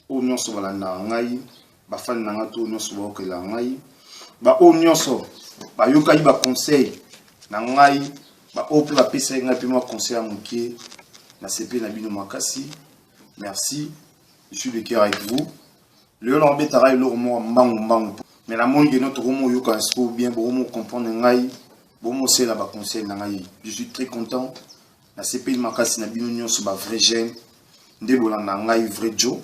o nyonso balanda ngai bafani na nga to nyonso baokela ngai ba o nyonso bayokai ba conseil na ngai ba o mpe bapesa ngai mpe mwa conseil ya mokie na sepe na bino makasi. Merci, je suis de cœur avec vous. Le lombe travail le romo mbangu mais la monde que notre romo yoka ou bien romo comprendre ngai bomo c'est là ba conseil na ngai. Je suis très content na sepe makasi na bino nyonso ba vrai jeune ndebola na ngai vrai Joe.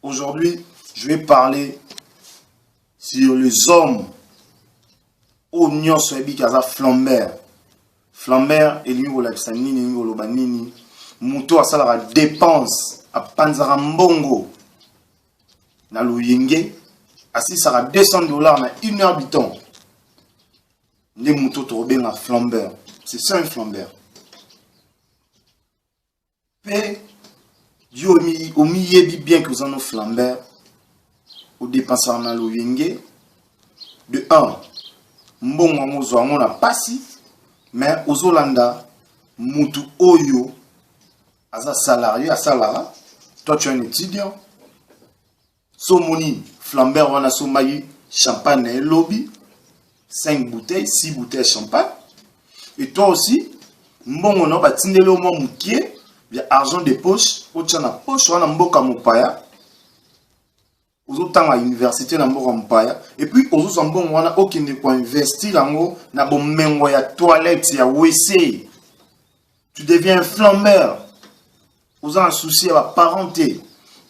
Aujourd'hui, je vais parler sur les hommes au nyonso ebi kaza flambeur. Flambeur et lui la nini ni loba nini muto asala la dépense a panzara mbongo na luyenge asi sera $200 na 1 heure du temps. Les muto to benga flambeur. C'est ça un flambeur. Pe yo mi yebi bien que vous en avez flambeur au dépenseur na luyenge de 1 mbongo mozo na pasi. Mais aux Hollandais, mutu oyo, as un salarié, à salara, toi tu es un étudiant. Somoni, flambeur, on a somayi, champagne et lobby, 5 bouteilles, 6 bouteilles de champagne. Et toi aussi, bon, on a bâtine le mot moukier, bien argent de poche, au tchana poche, on a mboka mopaya. Aux autres à l'université na mboka mpaya et puis aux autres bon on a aucun de quoi investir lango na bon mengo ya toilette ya WC. Tu deviens un flambeur. Aux un souci à la parenté.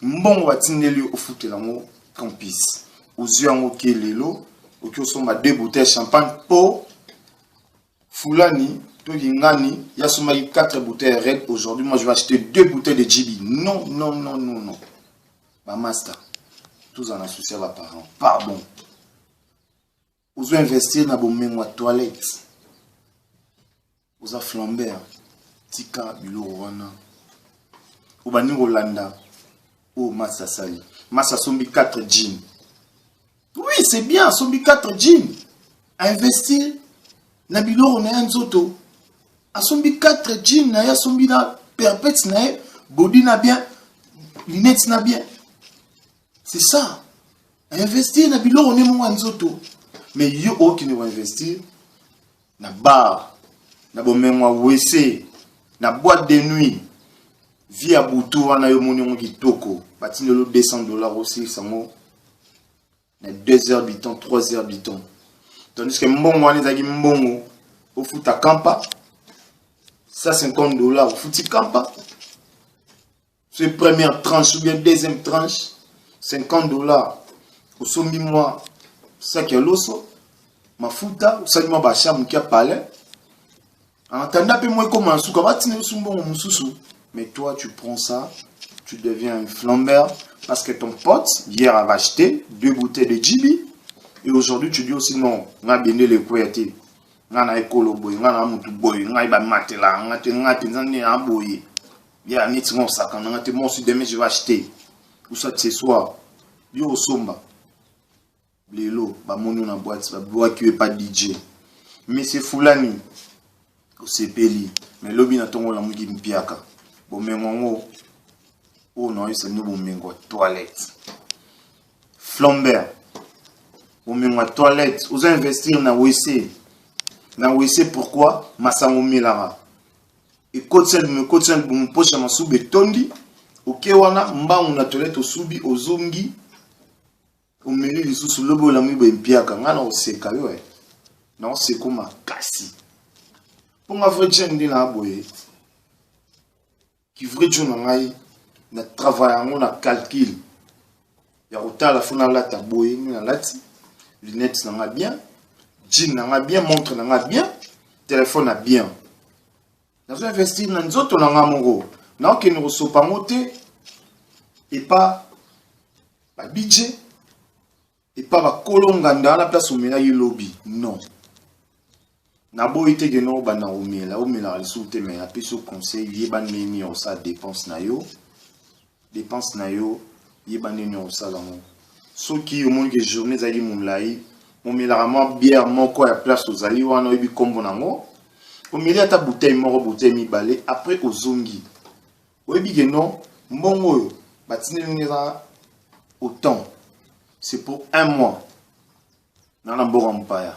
Mbongo va tineli au foot lango campus. Aux yeux en ok lelo, ok sont ma 2 bouteilles de champagne pour Fulani, to yingani, ya soma 4 bouteilles red aujourd'hui moi je vais acheter 2 bouteilles de GB. Non. Ma master. Tous en associés à la parent. Pardon. Vous avez investi dans vos mémoires toilettes. Vous avez flambé. Tika, Bilo, Rwanda. Vous avez Hollanda. Oh, Massa Sali. Massa Sombi 4 jeans. Oui, c'est bien. Sombi 4 jeans. À investir. Na Bilo, on est un zoto. À Sombi 4 jeans. Na ya Sombi na perpète. Na body na bien. Lunettes na bien. C'est ça. Investir na bilo on est mon nzoto. Mais yo qui ne va investir na bar, na bomemwa WC, na boîte de nuit. Via butu wana yo moni on kitoko. Batine le $200 aussi sango. Na 2 heures du temps, 3 heures du temps. Tandis que mbongo wana zaki mbongo au foot à campa. Ça $50 au foot campa. C'est première tranche ou bien deuxième tranche. $50 au sombi moi ça qui est l'osso mafuta ou ça moi bacham qui a parlé en attendant peu moi comment sous comment tu mais toi tu prends ça tu deviens un flambeur parce que ton pote hier a acheté 2 bouteilles de GB et aujourd'hui tu dis aussi non on a bien les couettes on a écolo boy on a mutu boy on a ba matela on a nzani a boy ya ni timo ça quand on a mon si demain je vais acheter ou ça ce soir yo somba lelo ba moni na boîte ba boîte qui est pas DJ mais c'est Fulani au sepeli mais lobi na tongo la mugi mpiaka bo mengo o no isa no bo mengo toilette flambeur bo mengo toilette vous investir na WC pourquoi masango milara et kotsel bon poche ma sube tondi ok wana mbangu na toilette osubi ozongi omeli lisusu lobo la mwibo mpiaka ngana oseka yo na oseko makasi ponga vrai jeune ndi na boye ki vrai jeune ngai na travail ngo na calcul ya otala funa lata boye ni na lati lunettes na nga bien jean na nga bien montre na nga bien téléphone na bien na zo investir na nzoto na nga mongo na ok ni resopa moté et pas ba budget et pas ba kolonganda la place où mena lobby non na boité que no ba na omela soute mais a peso conseil yeba nini o sa dépense na yo yeba nini o sa lango so ki au monde que journée zali moulai omela rama bière moko ya place ozali wana obi kombo nango omela ta bouteille moko bouteille mi balé après ozongi obi que non mbongo autant. C'est pour 1 mois. Dans la Borampaya.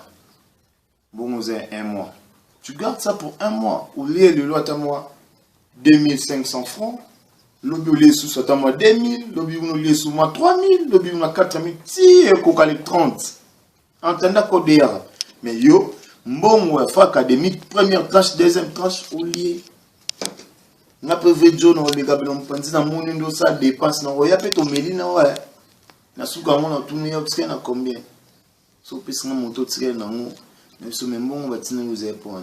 Bon, vous avez 1 mois. Tu gardes ça pour 1 mois. Au lieu de l'autre mois, 2500 francs. Lobby ou les sous à moi 2000. Lobby ou les sous moi 3000. Lobby ou 4000. Si, il 30. Entendez quoi dire. Mais yo, bon, ouais, faut académique, première tranche, deuxième tranche, au lieu. Na prévu John on les gars on pense na mon ndo ça dépense na ya peut to melina ouais na suka mon na tourner obscur na combien so pese na moto tsire na ngo mais so même bon va tiner vous pour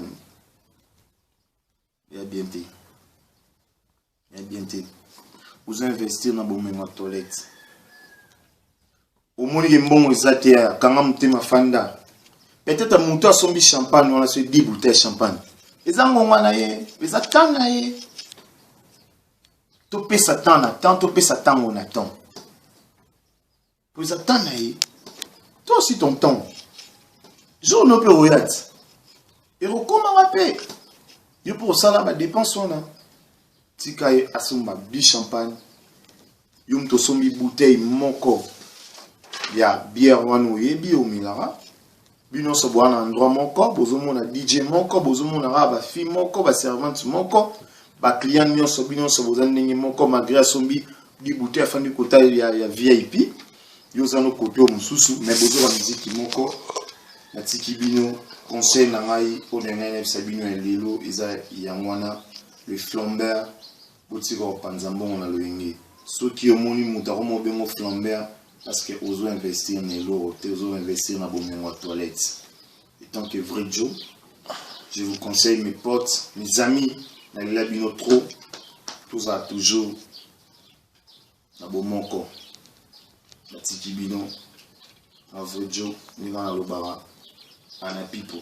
ya bienté vous investir na bon mengo toilette au moni ke mbongo ezate ya kanga mutema fanda peut-être moto asombi champagne on a se 10 bouteilles champagne ezango ngwana ye ezatanga ye Topé Satan attend, topé Satan on attend. Vous attendez. Toi aussi ton temps. Jour no peut regarder. Et recommande rapper. Yo pour ça là ba dépense on a. Tika y asomba bi champagne. Yo mto sombi bouteille moko. Ya bière wanu yebi o milara. Bino so boana endroit moko, bozo mona DJ moko, bozo mona ba fi moko, ba servante moko. Ba client nyonso binonso bozana ndenge moko malgré sombi di bouteille afandi kota ya VIP yo zano kote mususu mais bozo ba musique moko na tiki bino conseil na ngai o nene sabino lelo eza yangwana le flambeur botiko panzambo na loyenge soki omoni mutaro mo bengo flambeur parce que ozo investir na loro te ozo investir na bomengo toilette et tant que vrai Joe je vous conseille mes potes mes amis na bino trop tout ça toujours na bomoko na tiki bino na vrai Joe ni na lobara ana pipo.